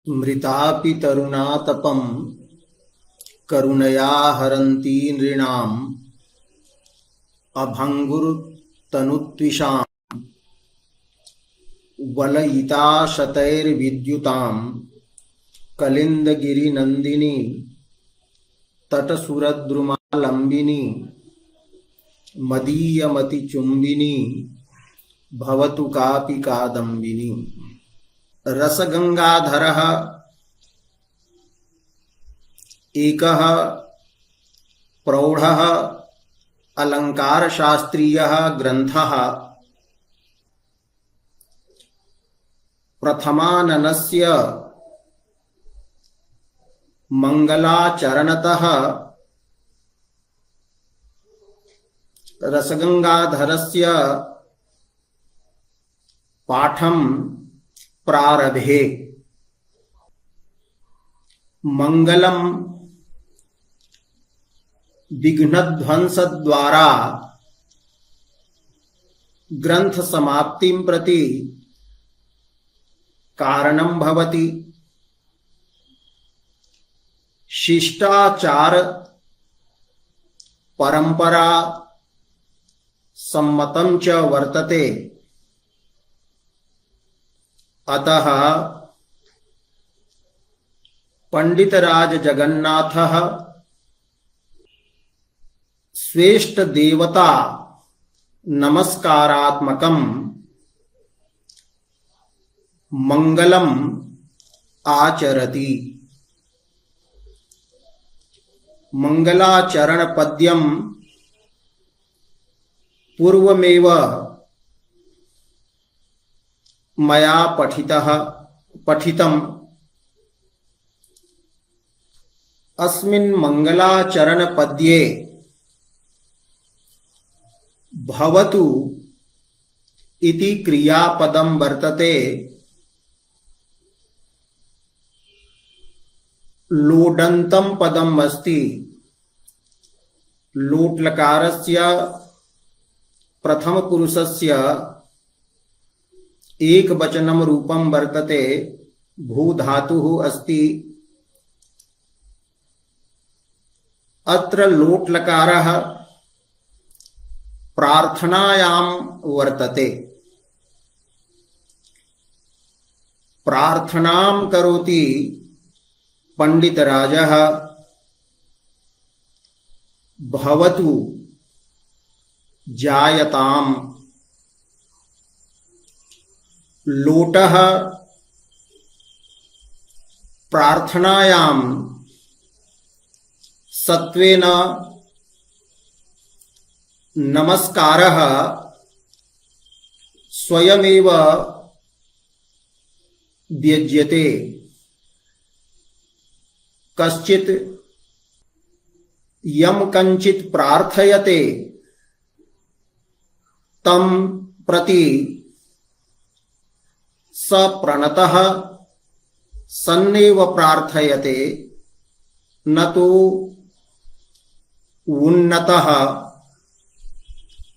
मृतापि तरुणातपं करुणया हरन्ति नृणाम् अभङ्गुर्तनुत्विषां वलयिता शतैर्विद्युतां कलिन्दगिरिनन्दिनी तटसुरद्रुमालम्बिनी मदीयमतिचुम्बिनी भवतु कापि कादम्बिनी। रसगंगाधरः एकः प्रौढ़ः अलंकारशास्त्रीयः ग्रन्थः प्रथमाननस्य मंगलाचरणतः रसगंगाधरस्य पाठं प्रारभे। मंगलम विघ्नध्वंसद्वारा ग्रंथ समाप्तिं प्रति कारणं भवति। शिष्टाचार परंपरा सम्मतं च वर्तते। अतः पंडितराज जगन्नाथः स्वेष्ट देवता नमस्कारात्मकं मंगलम आचरति। मंगलाचरण पद्यम पूर्वमेव मया पठितम्। अस्मिन् मंगलाचरण पद्ये भवतु इति क्रियापदं वर्तते। लोडन्तं पदम् अस्ति। लोट्लकारस्य प्रथमपुरुषस्य एकवचनं रूपं वर्तते। भूधातुः अस्ति। अत्र लोट्लकारः प्रार्थनायां वर्तते। प्रार्थनां करोति पंडितराजः। भवतु जायताम्। लोटः प्रार्थनायां सत्वेन नमस्कारः स्वयमेव व्यज्यते। कश्चित् यम कंचित् प्रार्थयते तं प्रति स प्रणतः सन्नेव प्रार्थयते, न तो उन्नतः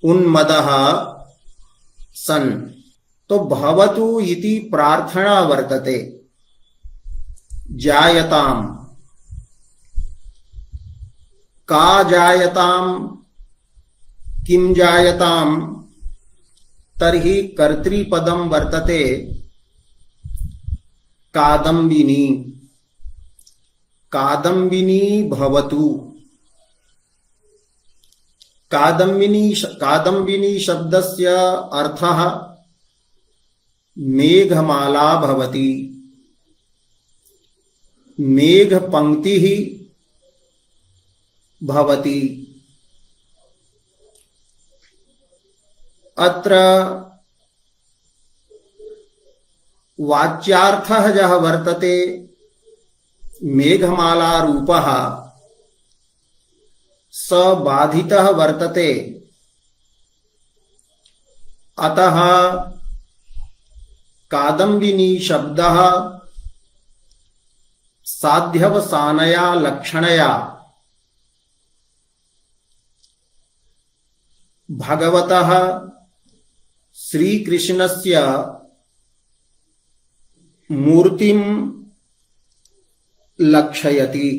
उन्मदः सन्। तो भवतु इति प्रार्थना वर्तते। जायताम्। का जायताम्, किं जायताम्, तर्हि कर्तृपदं वर्तते कादम्बिनी। कादम्बिनी भवतु। कादम्बिनी शब्दस्य अर्थः मेघमाला भवति। मेघपंक्तिः भवति। अत्र वाच्यार्थः यः वर्तते मेघमाला रूपः स बाधितः वर्तते। अतः कादम्बिनी शब्दः साध्यवसानया लक्षणया भगवतः श्रीकृष्णस्य मूर्तिं लक्षयति।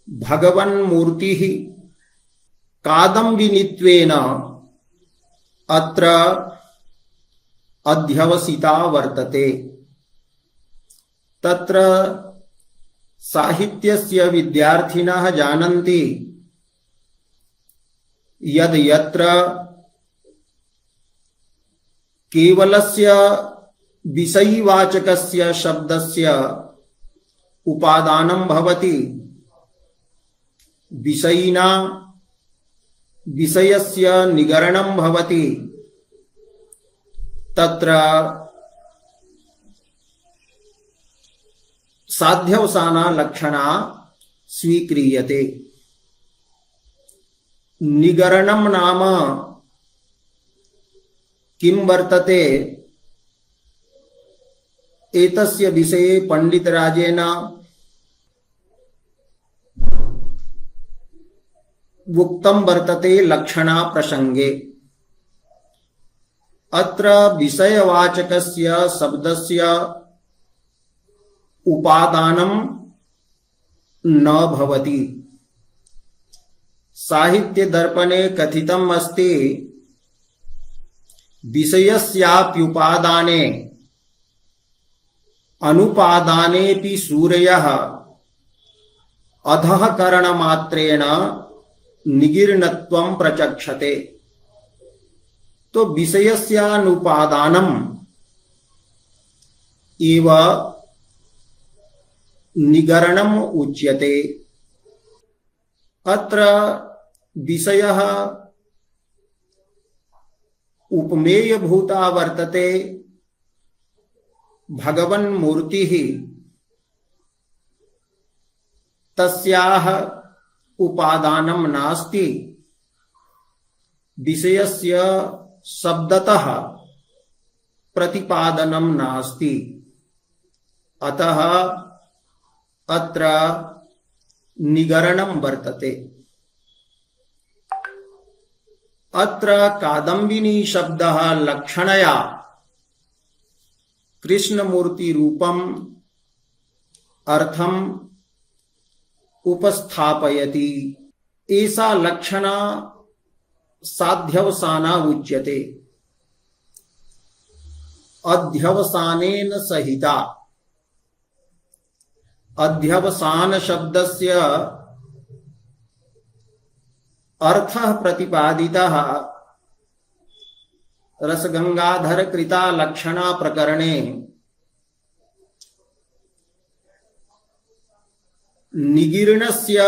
भगवन्मूर्तिः कादम्बिनीत्वेन अत्र अध्यवसिता वर्तते। तत्र साहित्यस्य विद्यार्थिनः जानन्ति यद् यत्र केवलस्य विषयीवाचकस्य शब्दस्य उपादानं भवति, विषयिना विषयस्य निगरणं भवति, तत्र साध्यवसाना लक्षणा स्वीक्रियते। निगरणं नाम किं वर्तते? एतस्य विषये पंडितराजेन उक्तं वर्तते लक्षणा प्रसंगे। अत्र विषयवाचकस्य शब्दस्य उपादानं न भवति। साहित्य दर्पणे कथितम् अस्ति, विषयस्याप्युपादाने अनुपादानेऽपि सूरयः अधः करणमात्रेण निगीर्णत्वं प्रचक्षते। तो विषयस्यानुपादानम् एव निगरणम् उच्यते। अत्र विषयः उपमेयभूता वर्तते। भगवन्मूर्तिः तस्याः उपादानं नास्ति, विषयस्य शब्दतः प्रतिपादनं नास्ति। अतः अत्र निगरणं वर्तते। अत्र कादम्बिनी शब्दः लक्षणया कृष्णमूर्ति रूपम् अर्थम् उपस्थापयति। एषा लक्षणा साध्यवसाना उच्यते। अध्यवसानेन सहिता। अध्यवसान शब्दस्य अर्थः प्रतिपादितः रसगंगाधर कृता लक्षणा प्रकरणे। निगीर्णस्य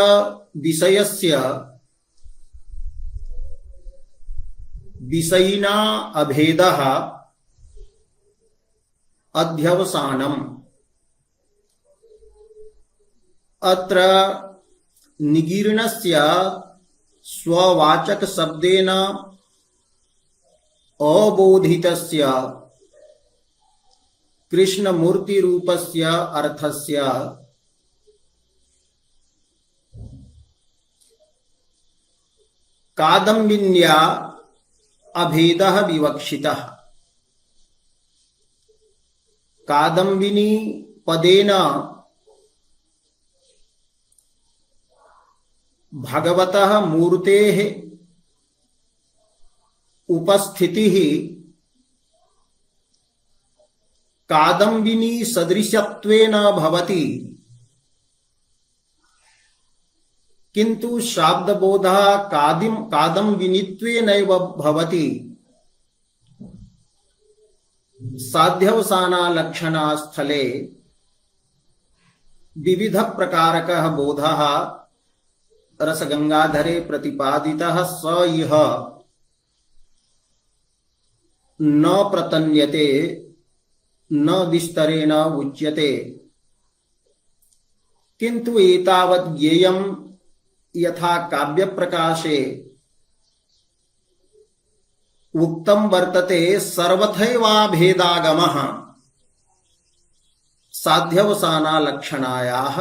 विषयस्य विषयिना अभेदः अध्यवसानम्। अत्र निगीर्णस्य स्ववाचक शब्देन अबोधितस्य कृष्णमूर्ति रूपस्य अर्थस्य कादम्बिन्या अभेदः विवक्षितः। कादम्बिनी पदेन भगवतः मूर्तेः उपस्थितिः कादम्बिनी सदृशत्वेन भवति, किंतु शाब्दबोधः कादम्बिनीत्वेनैव भवति। साध्यवसाना लक्षणा स्थले विविध प्रकारकः बोधः रसगंगाधरे प्रतिपादितः स इह न प्रतन्यते न विस्तरेण उच्यते, किंतु एतावत् ज्ञेयं यथा काव्य प्रकाशे उक्तं वर्तते सर्वथैवाभेदागमः साध्यवसाना लक्षणायाः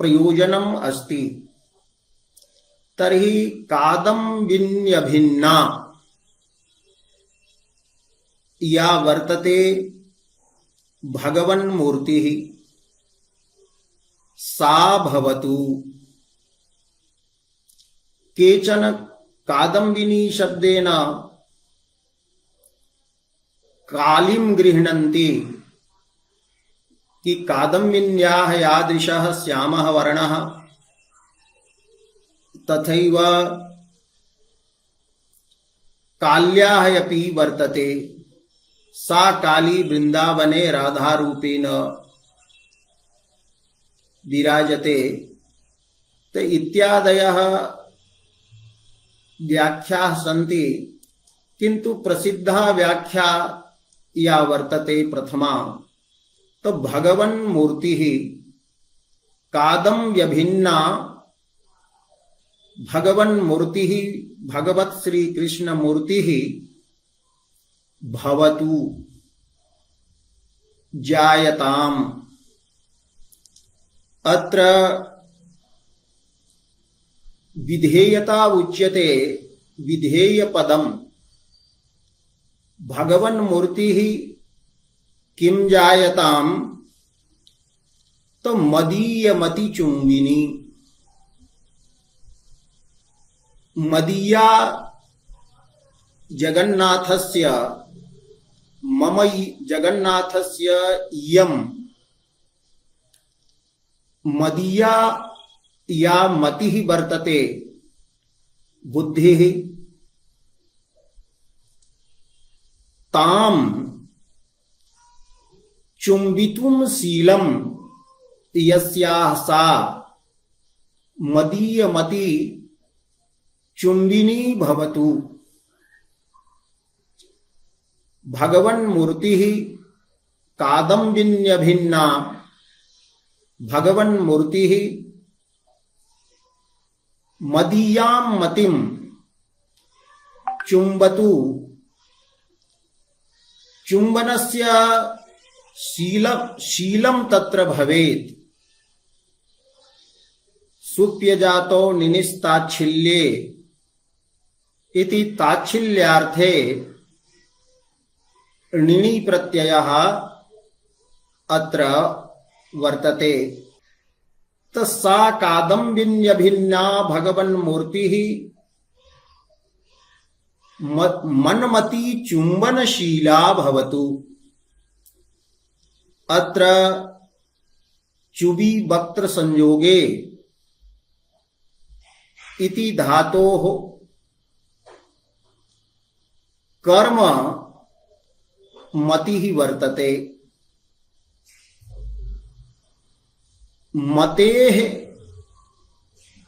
प्रयोजनम् अस्ति। तर्हि कादम्बिन्यभिन्ना या वर्तते भगवन्मूर्तिः सा भवतु। केचन कादम्बिनी शब्देन कालीं गृह्णन्ति कि कादम्बिन्याः यादृशः श्यामः वर्णः तथैव काल्याः अपि वर्तते। सा काली वृंदावने राधारूपेण विराजते। तो इत्यादयः व्याख्याः सन्ति, किन्तु प्रसिद्धा व्याख्या या वर्तते प्रथमा। तो भगवन् मूर्तिः कादम्ब्यभिन्ना भगवन् मूर्तिः भगवत् श्री कृष्ण मूर्तिः भवतु जायताम्। अत्र विधेयता उच्यते, विधेय पदम। भगवन् मूर्तिः किं जायताम्, तो मदीयमति चुंबिनी। मदीया जगन्नाथस्य मम जगन्नाथस्य यम मदीया या मतिः वर्तते बुद्धिः ताम चुंबितुं शीलम यस्याः सा मदीयमति चुंबिनी भवतु। भगवन् मूर्तिः कादम्बिन्यभिन्ना भगवन् मूर्तिः मदीयां मतिं चुंबतु। चुंबनस्य शीलं तत्र भवेत्। सुप्यजातो निनिस्ताच्छिल्ये इति ताच्छिल्यार्थे णिनि प्रत्ययः अत्र वर्तते। सा कादम्बिन्यभिन्ना भगवन् मूर्तिः मन्मती चुंबनशीला भवतु। अत्र चुबी वक्त्र संयोगे इति धातोः कर्म मतिः वर्तते। मतेः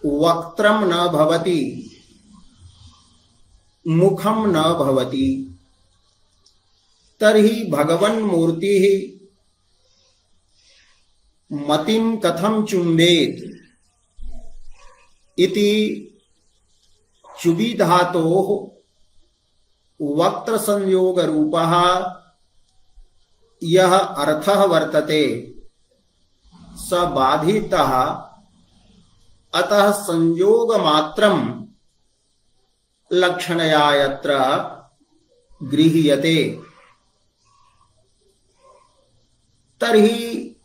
वक्त्रं न भवति, मुखं न भवति। तर्हि भगवन् मूर्तिः मतिं कथं चुम्बेत् इति चुबी धातोः वक्त्र संयोग रूपः यह अर्थः वर्तते स बाधितः। अतः संयोग मात्रं लक्षणया यत्र गृह्यते। तर्हि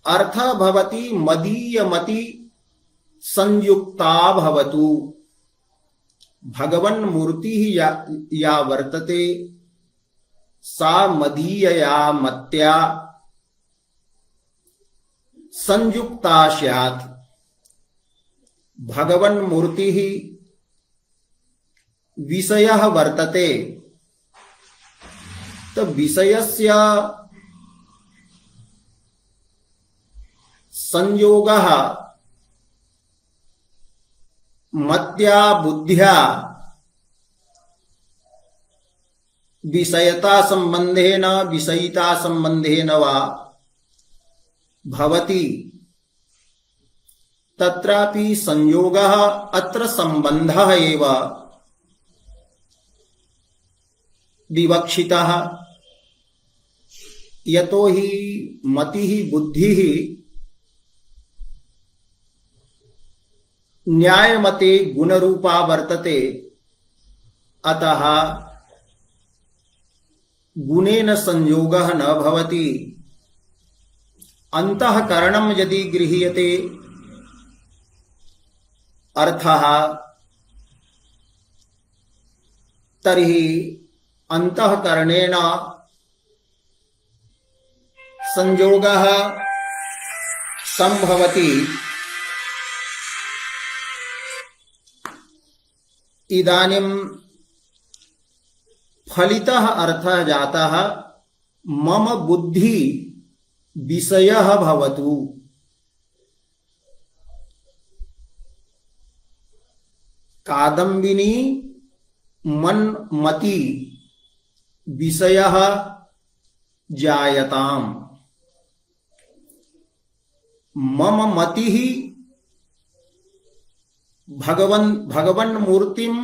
अर्थः भवति मदीयमति संयुक्ता भवतु। भगवन् मूर्तिः या वर्तते सा मदीयया मत्या संयुक्ता स्यात्। भगवन् मूर्तिः विषयः वर्तते, तो विषयस्य संयोगः मत्या बुद्ध्या विषयता संबंधेन विषयिता संबंधेन वा भवति। तत्रापि संयोगः अत्र संबंधः एव विवक्षितः। यतो हि मतिः बुद्धिः न्यायमते गुणरूपा वर्तते। अतः गुणेन संयोगः न भवति। अंतःकरणं यदि गृह्यते अर्थः तर्हि अंतःकरणेन संयोगः संभवति। इदानीं फलितः अर्थः जातः मम बुद्धि विषयः भवतु। कादम्बिनी मन्मति विषयः जायताम्। मम मतिः भगवन् मूर्तिं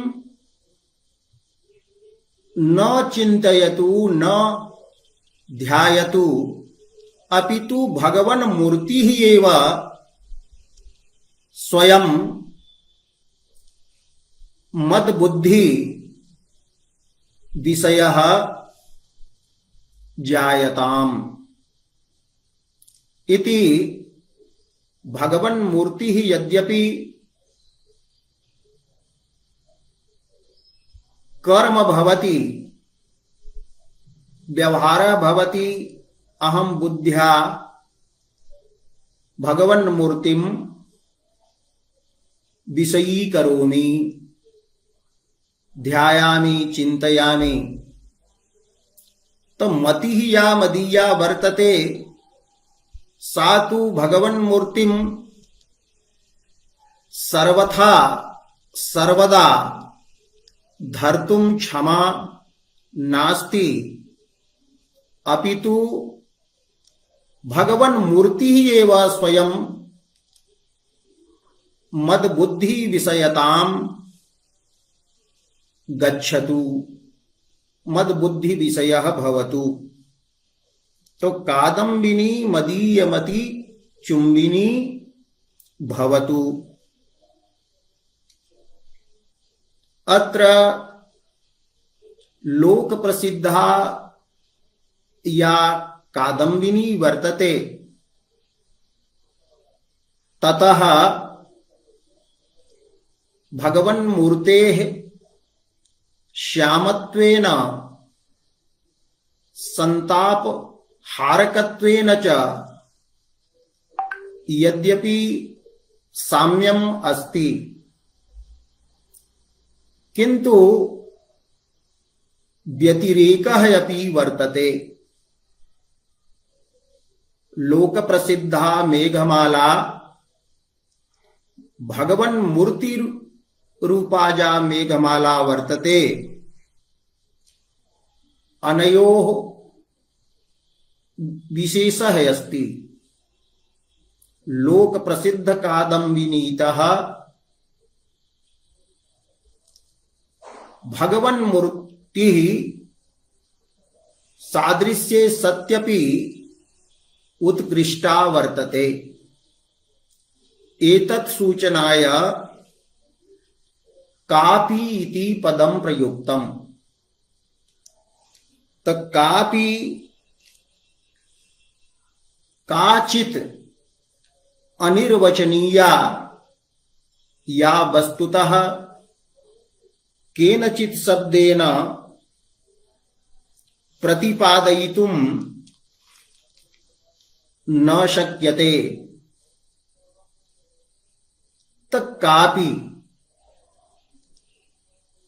न चिन्तयतु न ध्यायतु, अपितु भगवन् मूर्तिः एव स्वयं मद्बुद्धि विषयः जायताम् इति। भगवन् मूर्तिः यद्यपि कर्म भवति, व्यवहारः भवति, अहं बुद्ध्या भगवन् मूर्तिं विषयीकरोमि, ध्यायामि, चिन्तयामि। तो मतिः या मदीया वर्तते सा तु भगवन् मूर्तिं सर्वथा सर्वदा धर्तुं क्षमा नास्ति, अपितु भगवन् मूर्तिः एव स्वयं मद्बुद्धि विषयतां गच्छतु, मद्बुद्धि विषयः भवतु। तो कादम्बिनी मदीयमति चुम्बिनी भवतु। अत्र लोक प्रसिद्धा या कादम्बिनी वर्तते, ततः भगवन् मूर्तेः श्यामत्वेन संताप हारकत्वेन च यद्यपि साम्यम् अस्ति, किन्तु व्यतिरेकः अपि वर्तते। लोक प्रसिद्धा मेघमाला भगवन् मूर्ति रूपा या मेघमाला वर्तते, अनयोः विशेषः अस्ति। लोक प्रसिद्ध कादम्बिनीतः भगवन् मूर्तिः सादृश्ये सत्यपि उत्कृष्टा वर्तते। एतत् सूचनाय कापि इति पदं प्रयुक्तम्। तो कापि काचित् अनिर्वचनीया या वस्तुतः केनचित् शब्देन प्रतिपादयितुं न शक्यते, तत्कापि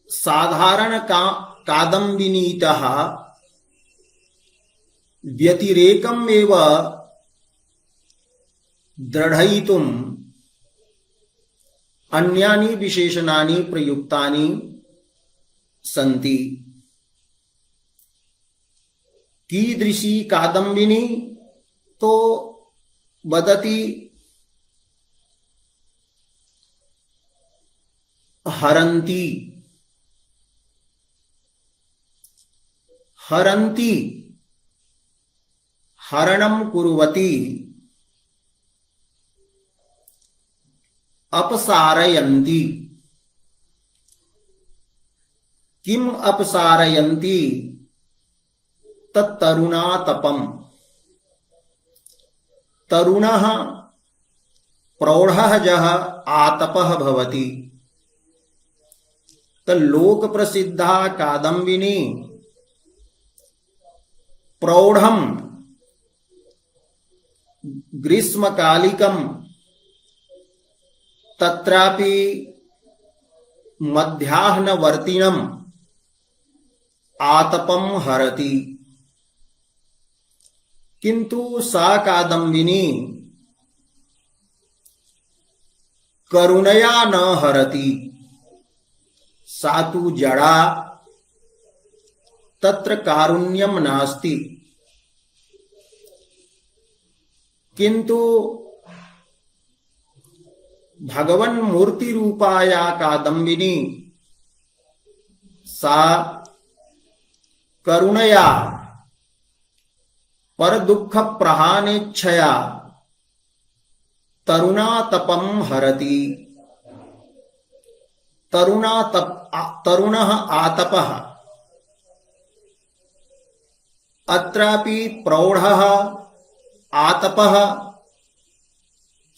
साधारण कादम्बिनीतः व्यतिरेकम् एव दृढयितुम् अन्यानि विशेषणानि प्रयुक्तानि सन्ति। कीदृशी कादम्बिनी तो वदति हरन्ति, हरन्ति हरणं कुर्वति, अपसारयन्ति। किम अपसारयन्ति? तत्तरुणातपम। तरुणः प्रौढ़ः जः आतपः भवति। लोक प्रसिद्धा कादम्बिनी प्रौढ़म ग्रीष्मकालिकम तत्रापि मध्याह्नवर्तिनम आतपम हरति। किंतु सा कादम्बिनी करुणया न हरति। सा तु जड़ा तत्र कारुण्यम नास्ति। किंतु भगवन् मूर्ति रूपाया कादम्बिनी सा करुणया पर दुख प्रहानेच्छया तरुणातपम हरति। तरुणः आतपः। अत्रापि प्रौढ़ः आतपः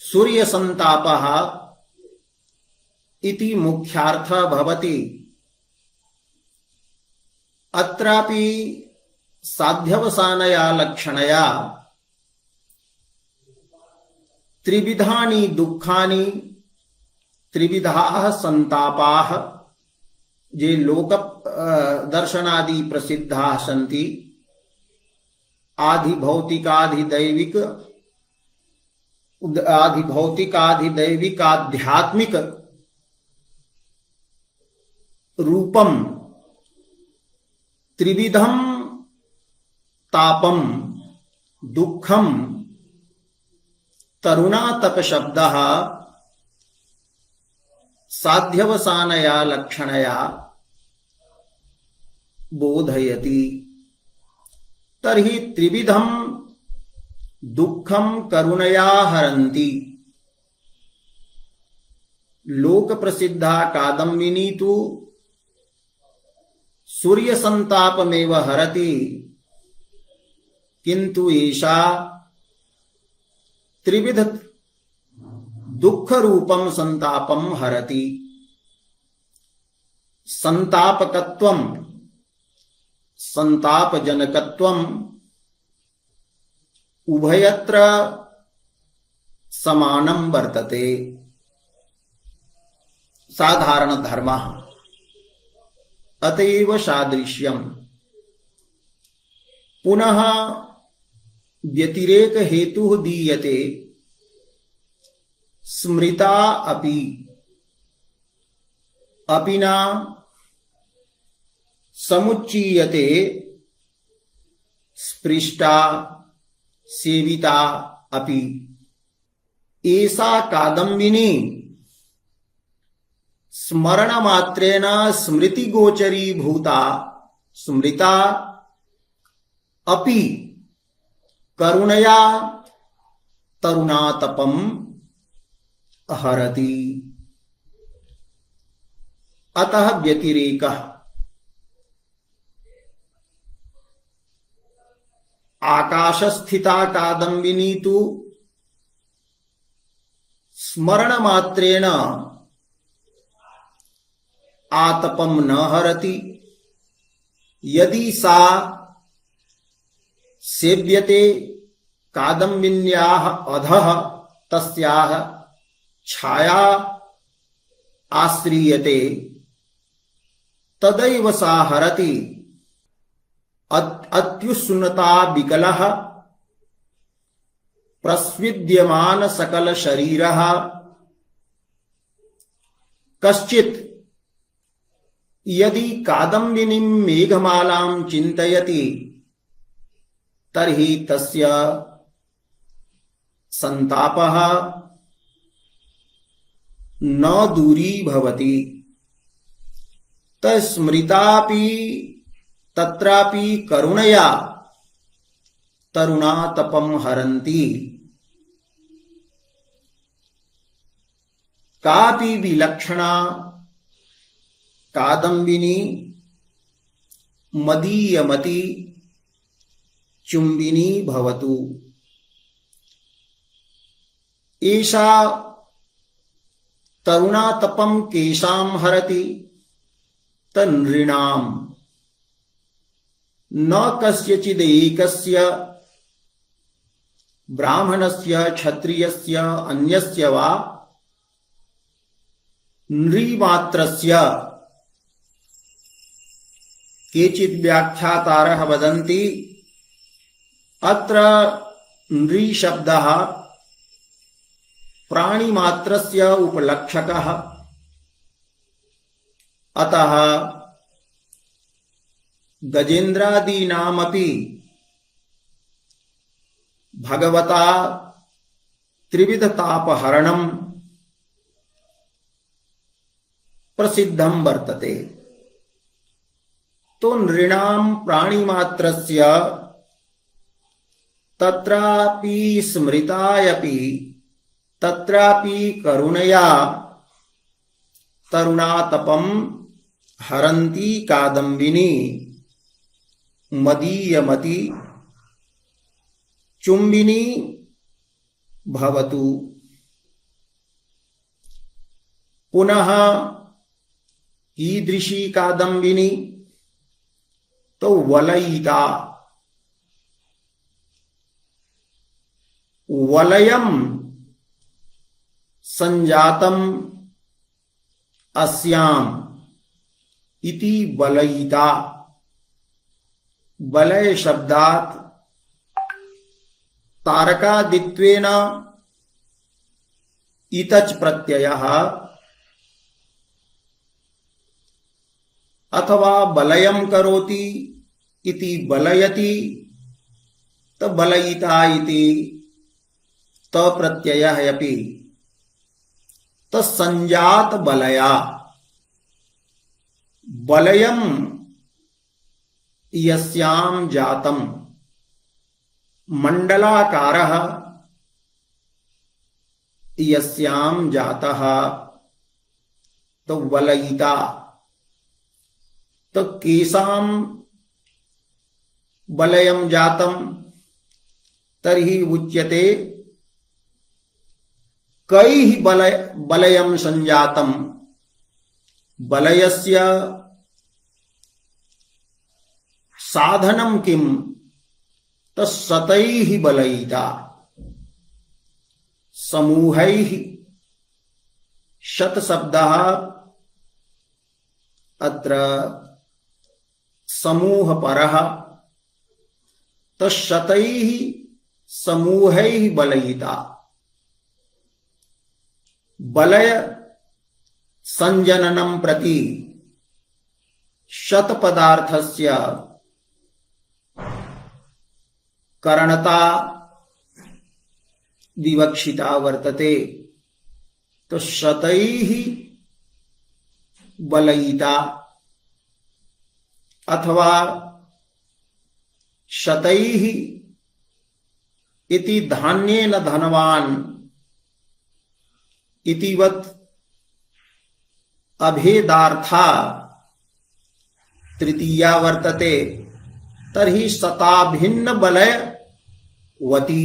सूर्यसंतापः इति मुख्यार्थः भवति। अत्रापि साध्यवसानया लक्षणया त्रिविधानि दुःखानि त्रिविधाः संतापाः जे लोक दर्शनादि प्रसिद्धाः सन्ति। आधिभौतिकाधिदैविक आध्यात्मिक रूपम त्रिविधम तापम दुःखम तरुणातप शब्दः साध्यवसानया लक्षणया बोधयति। तर्हि त्रिविधम दुःखम करुणया हरन्ति। लोक प्रसिद्धा कादम्बिनी तु सूर्य संतापमेव हरति। किंतु एषा त्रिविध दुःख रूपम संतापम हरति। संतापकत्वम संतापजनकत्वम उभयत्र समानं वर्तते। साधारण धर्मः अतएव सादृश्यम्। पुनः व्यतिरेक हेतु दीयते स्मृता अपि अपिना समुच्चीयते स्पृष्टा सेविता अपि। एषा कादम्बिनी स्मरण मात्रेण स्मृति गोचरी भूता स्मृता अपि करुणया तरुणातपम हरति। अतः व्यतिरेकः। आकाशस्थिता कादम्बिनी तु स्मरण मात्रेण आतपम न हरति। यदि सा सेव्यते कादम्बिन्याः अधः तस्याः छाया आश्रियते तदैव सा हरति। अत्युष्णता विकलः प्रस्विद्यमान सकल शरीरः कश्चित् यदि कादम्बिनीं मेघमालां चिन्तयति तर्हि तस्य संतापः न दूरी भवति। तस्मृतापि तत्रापि करुणया तरुणातपम हरन्ति। कापि विलक्षणा कादम्बिनी मदीयमति चुंबिनी भवतु। एषा तरुणातपं केशां हरति तन्नृणां न कस्यचिदेकस्य ब्राह्मणस्य क्षत्रियस्य अन्यस्य वा नृमात्रस्य। केचित् व्याख्यातारः वदन्ति अत्र नृशब्दः प्राणिमात्रस्य उपलक्षकः, अतः गजेन्द्रादीनामपि भगवता त्रिविधतापहरणं प्रसिद्धं वर्तते। तो नृणां प्राणिमात्रस्य तत्रापि स्मृतायपि तत्रापि करुणया तरुणातपं हरन्ती कादम्बिनी मदीयमती चुंबिनी भवतु। पुनः कीदृशी कादम्बिनी? तो वलयिता। वलयं संजातम् अस्याम् इति वलयिता। वलय शब्दात् तारकादित्वेन इतच प्रत्ययः अथवा बलयं करोति इति बलयति तो बलयिता इति तप्रत्ययः अपि तस्संजात बलया। बलयं यस्यां जातं मंडलाकारः यस्यां जातः तो वलयिता। तो केषां बलयं जातं तर्हि उच्यते कैः बलयं संजातं। बलयस्य साधनं किं? तत्सतैः बलयिता। समूहैः। शतशब्दः अत्र समूहपरः। तत्शतैः समूहैः बलयिता। बलय संजननं प्रति शतपदार्थस्य करणता विवक्षिता वर्तते। तो शतैः बलयिता अथवा शतैः इति धान्येन धनवान् इतिवत् अभेदार्था तृतीया वर्तते। तर्हि शताभिन्न बलयवती।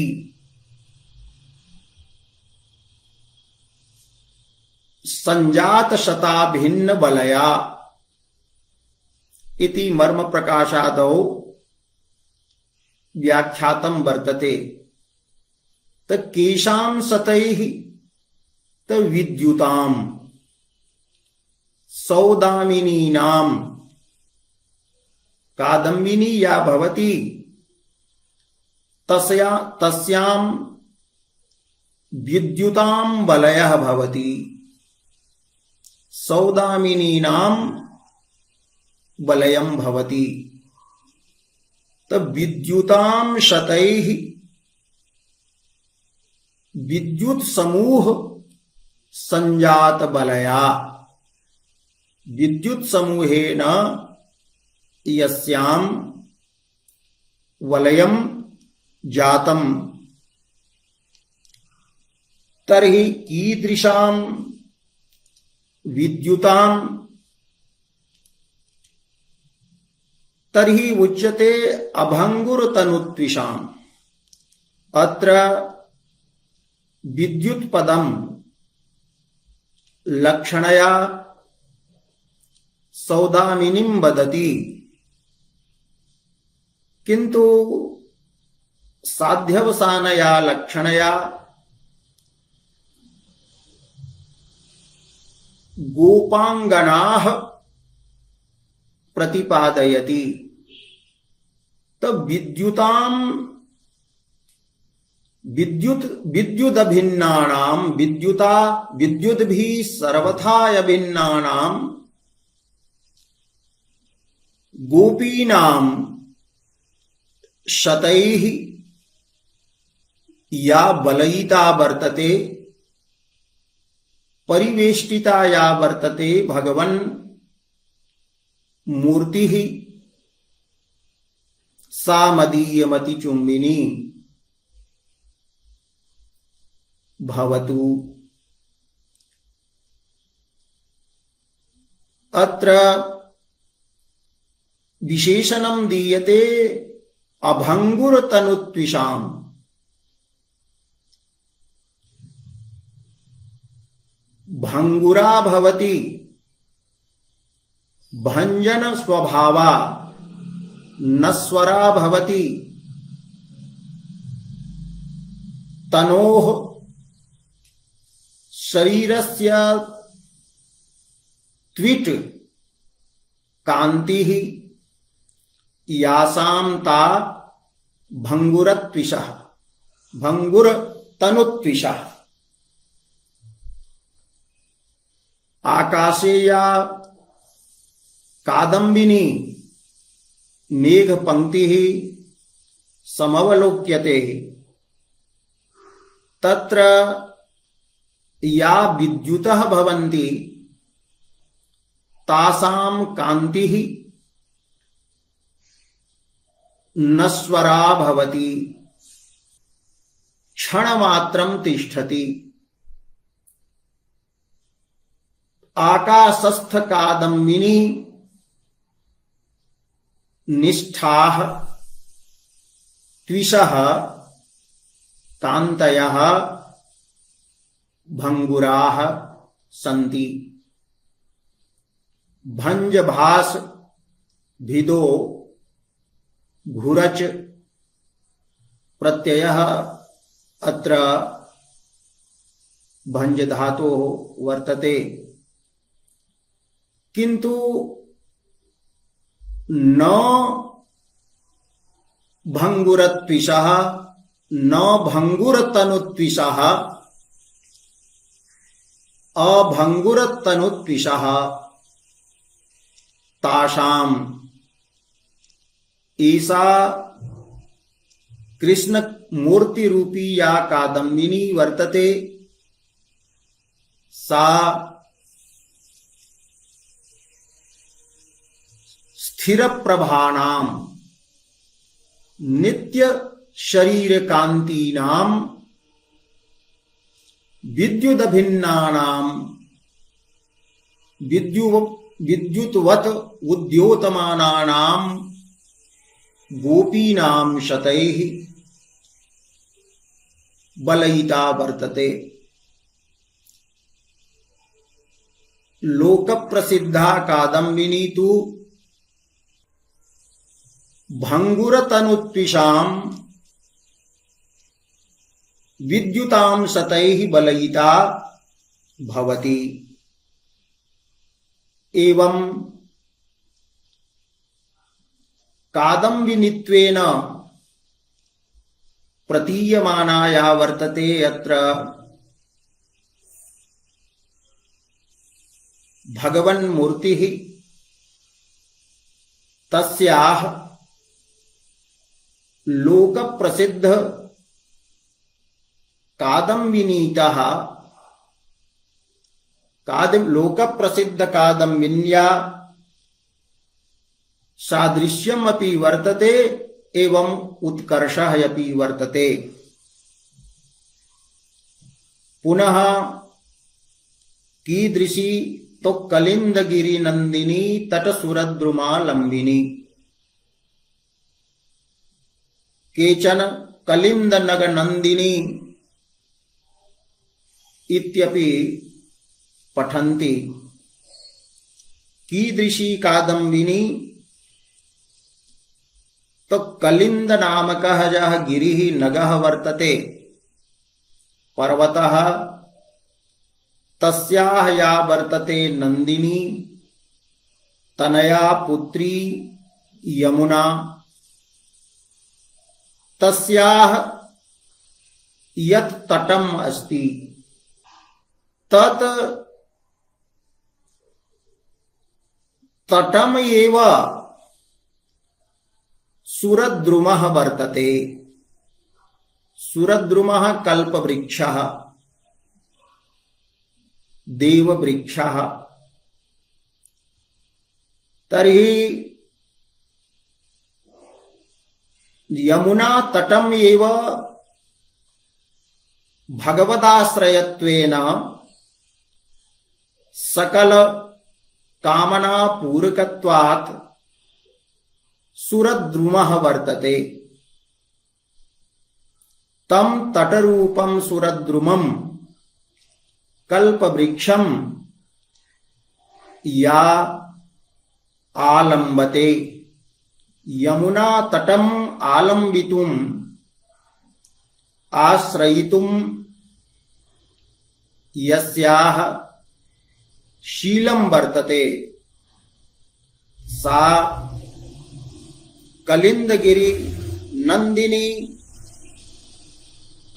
संजात शताभिन्न बलया इति मर्म प्रकाशादौ व्याख्यातं वर्तते। त केषां शतैः त विद्युतां सौदामिनीनां कादम्बिनी या भवति तस्यां विद्युतां बलयः भवति। सौदामिनीनां बलयं भवति। तब विद्युतां शतैः विद्युत समूह संजात बलया। विद्युत समूहेन यस्यां वलयं जातं तर्हि कीदृशां विद्युतां तर्हि उच्यते अभङ्गुरतनुत्विषाम्। अत्र विद्युत्पदं लक्षणया सौदामिनीं वदति, किन्तु साध्यवसानया लक्षणया गोपांगनाः प्रतिपादयति। तब विद्युदभिन्नानां विद्युद्भिः सर्वथा अभिन्नानां गोपीनां शतैः या बलयिता वर्तते, परिवेष्टिता या वर्तते भगवन् मूर्तिः, सा मदीयमति चुम्बिनी भवतु। अत्र विशेषणं दीयते अभङ्गुरतनुत्विषाम्। भङ्गुरा भवति भञ्जन स्वभावा, नस्वरा भवति तनोः शरीरस्य त्विट् कान्तिः, यासां ता भङ्गुरत्विषः, भङ्गुरतनुत्विषः। आकाशे या कादम्बिनी मेघ पंक्तिः समवलोक्यते, तत्र या विद्युतः भवन्ति तासां कान्तिः नश्वरा भवति, क्षणमात्रं तिष्ठति। आकाशस्थ कादम्बिनी निष्ठाः त्विषः कान्तयः भङ्गुराः सन्ति। भंजभास भिदो घुरच प्रत्ययः अत्र भंज धातोः वर्तते, किन्तु न भङ्गुरत्विषः न भङ्गुरतनुत्विषः, अभङ्गुरतनुत्विषः तासाम्। ईसा कृष्ण मूर्ति रूपी या कादम्बिनी वर्तते, सा स्थिर प्रभानां नित्य शरीर कांतीनां विद्युदभिन्नानां विद्युतवत् उद्योतमानानां गोपीनां शतैः बलयिता वर्तते। लोक प्रसिद्धा कादम्बिनी तु भङ्गुरतनुत्विषां विद्युतां शतैः बलयिता भवति। एवं कादम्बिनीत्वेन प्रतीयमाना या वर्तते अत्र भगवन्मूर्तिः, तस्याः लोक प्रसिद्ध कादम्बिनीतः लोक प्रसिद्ध कादम्बिन्या सादृश्यम् अपि वर्तते एवं उत्कर्षः अपि वर्तते। पुनः कीदृशी तो कलिंदगिरी नंदिनी तटसुरद्रुमा लंबिनी। केचन कलिन्दनगनन्दिनी इत्यपि पठन्ति। कीदृशी कादम्बिनी? तो कलिंद नामकः यः गिरिः नगः वर्तते पर्वतः, तस्याः या वर्तते नंदिनी तनया पुत्री यमुना, तस्याः यत् तटम् अस्ति तत् तटम् एव सुरद्रुमः वर्तते। सुरद्रुमः कल्पवृक्षः, देववृक्षः। तर्हि यमुना तटम् एव भगवदाश्रयत्वेन सकल कामना पूरकत्वात् सुरद्रुमः वर्तते। तं तटरूपं सुरद्रुमं कल्पवृक्षं या आलम्बते, यमुना तटम् आलम्बितुम् आश्रयितुम् यस्याः शीलं वर्तते सा कलिंदगिरी नंदिनी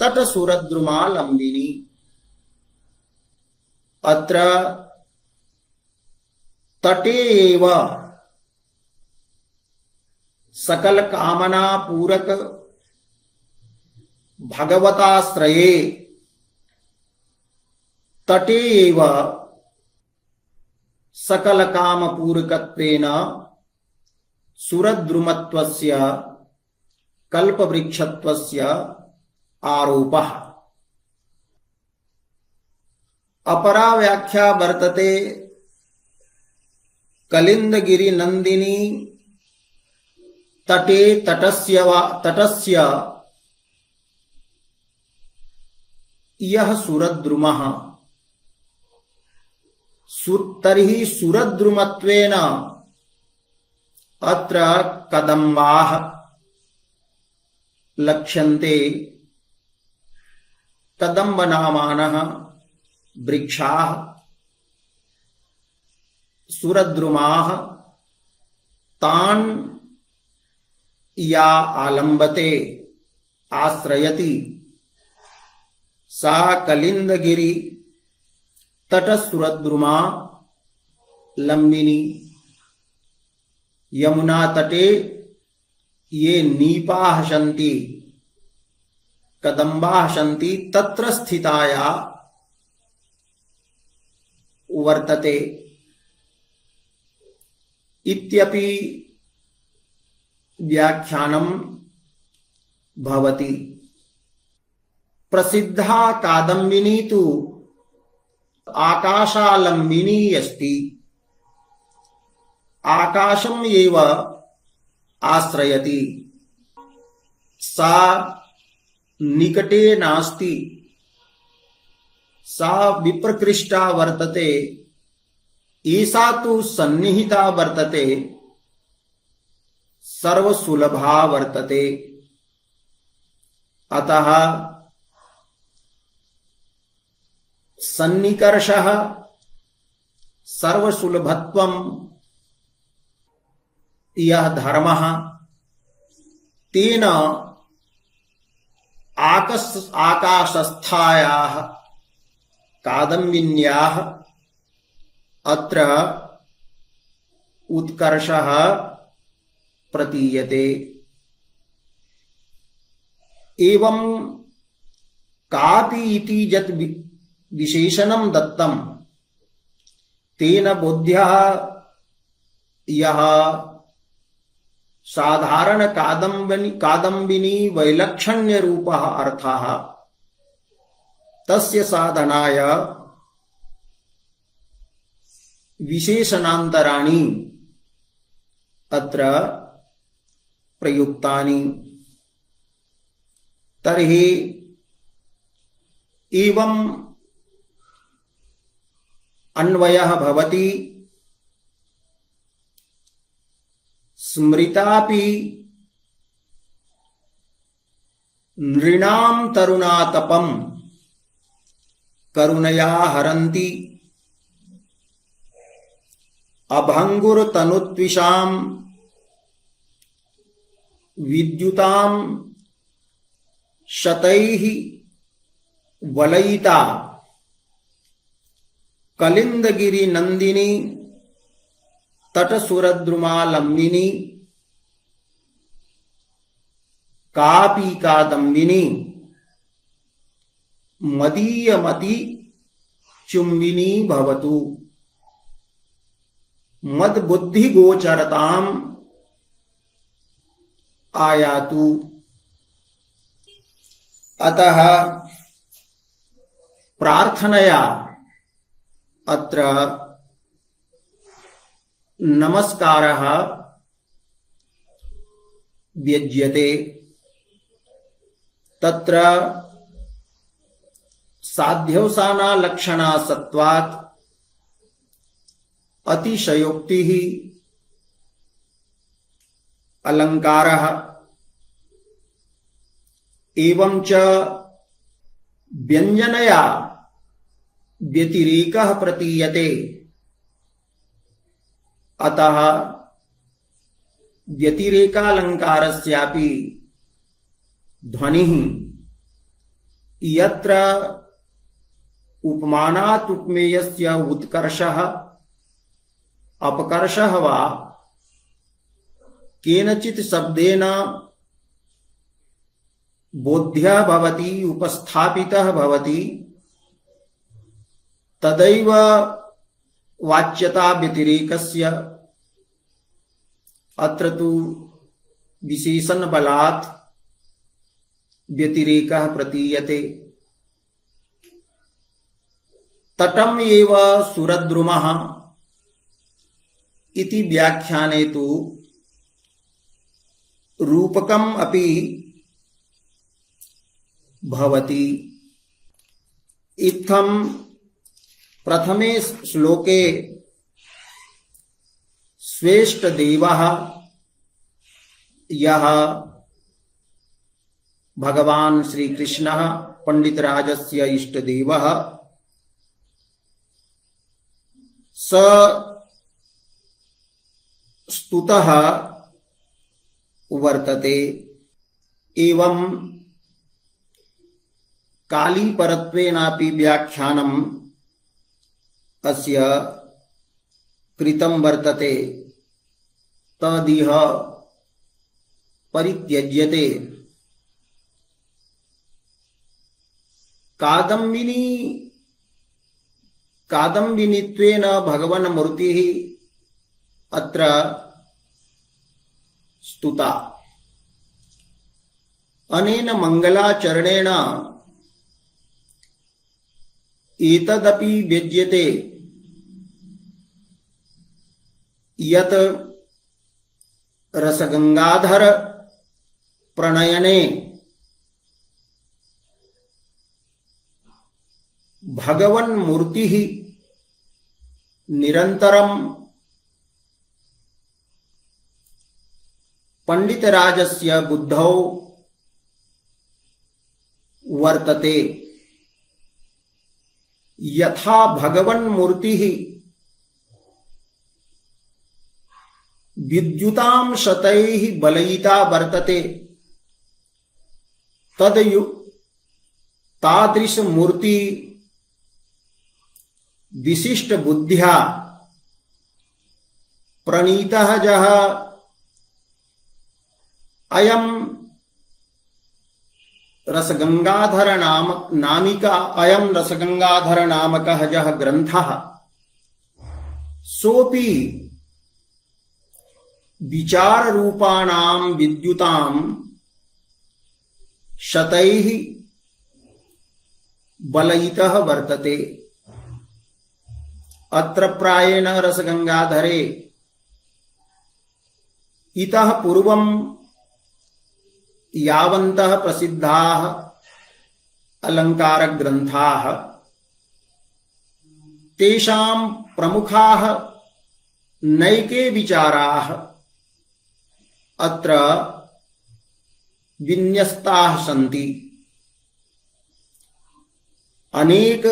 तट सुरद्रुमालंबिनी। अत्र तटे एव सकल कामना पूरक भगवताश्रये तटे एव सकल काम पूरकत्वेन सुरद्रुमत्वस्य कल्पवृक्षत्वस्य आरोपः। अपरा व्याख्या वर्तते कलिंदगिरि नंदिनी तटे तटस्य यह सुरद्रुमः। तर्हि सुरद्रुमत्वेन अत्र कदम्बाः लक्ष्यन्ते। कदम्बनामानः वृक्षाः सुरद्रुमाः तान् या आलम्बते आश्रयति सा कलिंदगिरि तटसुरद्रुमा लंबिनी। यमुना तटे ये नीपाः सन्ति कदम्बाः सन्ति तत्र स्थिताया वर्तते इत्यपि व्याख्यानं भवति। प्रसिद्धा कादम्बिनी तु आकाशालंबिनी अस्ति। आकाशम् एव आश्रयति, सा निकटे नास्ति, सा विप्रकृष्टा वर्तते, एषा तु सन्निहिता वर्तते, सर्वसुलभा वर्तते। अतः सन्निकर्षः सर्वसुलभत्वं यह धर्मः तेन आकाशस्थायाः कादम्बिन्याः अत्र उत्कर्षः प्रतीयते। एवं कापि इति यत् विशेषणं दत्तं तेन बोध्यः यः साधारण कादम्बिनी वैलक्षण्य रूपः अर्थः तस्य साधनाय विशेषणान्तराणि अत्र प्रयुक्तानि। तर्हि एवं अन्वयः भवति। स्मृतापि नृणां तरुणातपं करुणया हरन्ति अभंगुरतनुत्विषां विद्युतां शतैः वलयिता कलिंदगिरि नंदिनी तटसुरद्रुमालंबिनी कापी कादंबिनी मदीयमति चुंबिनी भवतु मद्बुद्धिगोचरताम् आयातु। अतः प्रार्थनया अत्र नमस्कारः व्यज्यते। तत्र साध्यवसाना लक्षणा सत्वात् अतिशयोक्तिः अलंकारः एवं च व्यंजनया व्यतिरेकः प्रतीयते। अतः व्यतिरेकालंकारस्यापि ध्वनिः यत्र उपमानात् उपमेयस्य उत्कर्षः अपकर्षः वा केनचित् शब्देन बोध्यः भवति उपस्थापितः भवति तदैव वाच्यता व्यतिरेकस्य। अत्र तु विशेषण बलात् व्यतिरेकः प्रतीयते। तटम एव सुरद्रुमः इति व्याख्याने तु रूपकम् अपि भवति। इत्थं प्रथमे श्लोके स्वेष्टदेवः यः भगवान् श्री कृष्णः पंडितराजस्य इष्टदेवः स स्तुतः वर्तते। एवं कालीपरत्वेनापि व्याख्यानम् अस्य कृतं वर्तते तदिह परित्यज्यते। कादम्बिनीत्वेन भगवन् मूर्तिः अत्र स्तुता। अनेन मंगलाचरणेन एतदपि व्यज्यते यत् रसगंगाधर प्रणयने भगवन् मूर्तिः निरंतरं पंडितराजस्य बुद्धौ वर्तते। यथा भगवन् मूर्तिः विद्युतां शतैः बलयिता वर्तते तादृश मूर्ति विशिष्ट बुद्ध्या प्रणीतः जः अयं रसगंगाधर नामकः जः ग्रंथः सोपि विचार रूपाणां विद्युतां शतैः बलयितः वर्तते। अत्र प्रायेण रसगंगाधरे इतः पूर्वं यावन्तः प्रसिद्धाः अलङ्कारग्रन्थाः तेषां प्रमुखाः नैके विचाराः अत्र विन्यस्ताः सन्ति। अनेक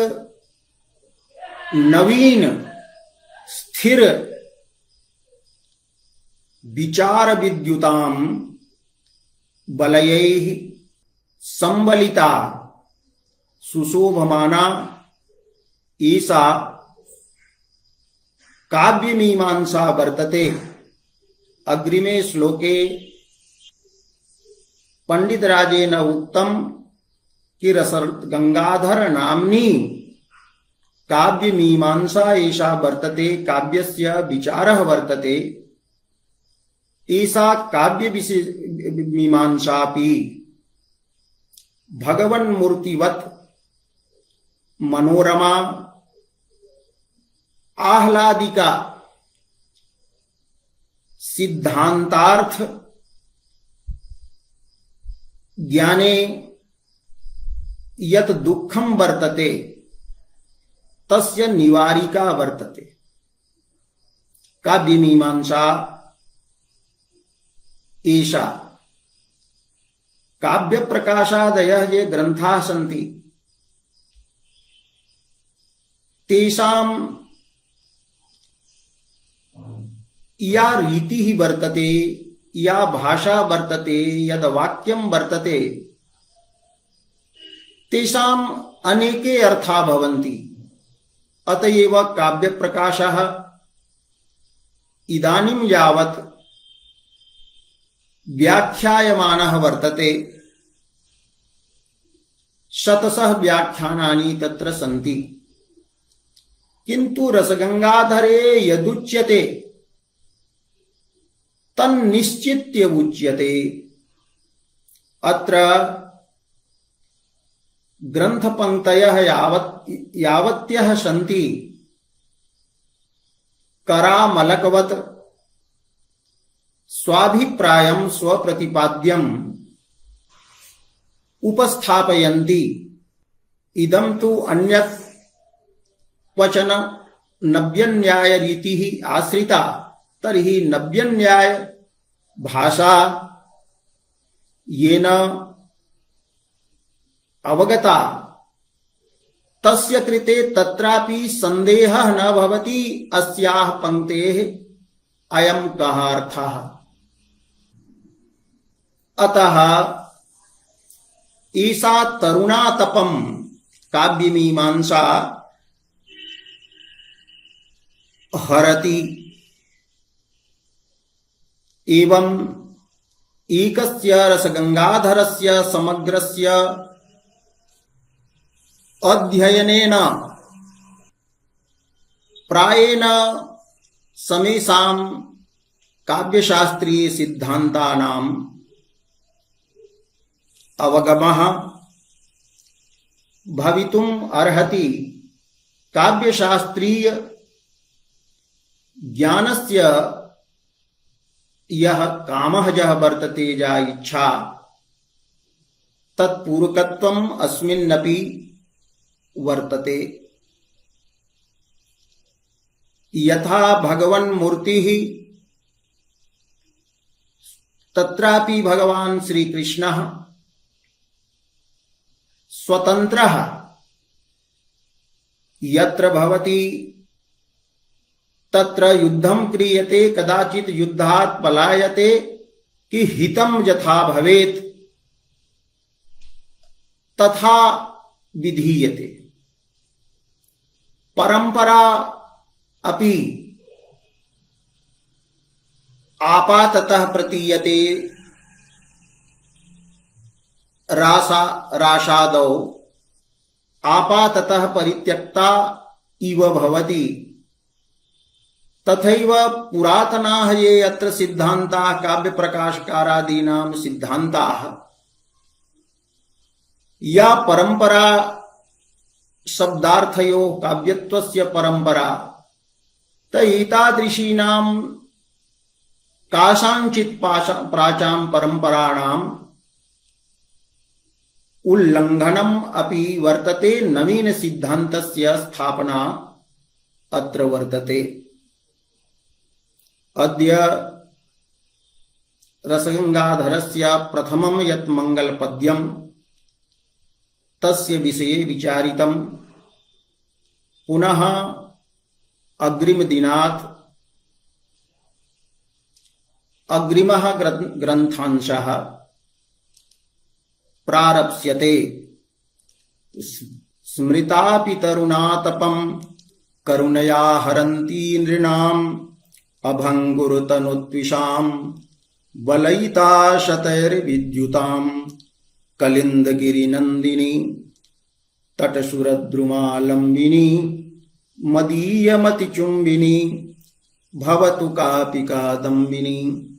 नवीन स्थिर विचार विद्युतां बलयैः संबलिता सुशोभमाना एषा काव्यमीमांसा वर्तते। अग्रिमे श्लोके पंडितराजेन उक्तं कि रसगंगाधर नाम्नी काव्यमीमांसा एषा वर्तते, काव्यस्य विचारः वर्तते। एषा काव्यमीमांसापि भगवन्मूर्तिवत् मनोरमा आह्लादिका सिद्धांतार्थ ज्ञाने यत् दुःखं वर्तते तस्य निवारिका वर्तते। काव्यमीमांसा एषा काव्यप्रकाशादयः ये ग्रन्थाः सन्ति तेषां या रीतिः वर्तते, या भाषा वर्तते, यद् वाक्यं वर्तते तेषाम् अनेके अर्था भवन्ति। अतएव काव्यप्रकाशः इदानीं यावत् व्याख्यायमानः वर्तते। शतशः व्याख्यानानि तत्र सन्ति, किन्तु रसगंगाधरे यदुच्यते तन्निश्चित्य उच्यते। अत्र ग्रंथपंक्तयः यावत्यः सन्ति करामलकवत् स्वाभिप्रायं स्वप्रतिपाद्यम् उपस्थापयन्ति। इदं तु अन्यत् क्वचन नव्यन्याय रीतिः आश्रिता, तर्हि नव्यन्याय भाषा येन अवगता तस्य कृते तत्रापि संदेहः न भवति अस्याः पंक्तेः अयं कः अर्थः। अतः ईसा तरुणातपं काव्यमीमांसा हरति। एवं एकस्य रसगंगाधरस्य समग्रस्य अध्ययनेन प्रायेण समेषां काव्यशास्त्रीय सिद्धान्तानाम् अवगमः भवितुम् अर्हति। काव्यशास्त्रीय ज्ञानस्य यह कामः यः वर्तते, या इच्छा, तत्पूर्वकत्वम् अस्मिन्नपि वर्तते। यथा भगवन्मूर्तिः तत्रापि भगवान् श्रीकृष्णः स्वतन्त्रः यत्र भवति तत्र युद्धं क्रियते, कदाचित् युद्धात् पलायते कि हितं यथा भवेत् तथा विधीयते। परंपरा अपि आपाततः प्रतीयते। राशादौ आपाततः परित्यक्ता इव भवति। तथैव पुरातनाः ये अत्र सिद्धान्ताः काव्यप्रकाशकारादीनां सिद्धान्ताः, या परंपरा शब्दार्थयो काव्यत्वस्य परंपरा, उल्लंघनम अपि वर्तते, नवीन सिद्धान्तस्य स्थापना अत्र वर्तते। अद्य रसगंगाधरस्य प्रथमं यत् मंगलपद्यं तस्य विषये विचारितं। पुनः अग्रिमदिनात् अग्रिमः ग्रन्थांशः प्रारप्स्यते। स्मृतापि तरुणातपं करुणया हरन्ती नृणाम् अभङ्गुरतनुत्विषाम् बलयिता शतैर्विद्युताम् कलिन्दगिरिनन्दिनी तटसुरद्रुमालम्बिनी मदीयमतिचुम्बिनी भवतु कापि कादम्बिनी।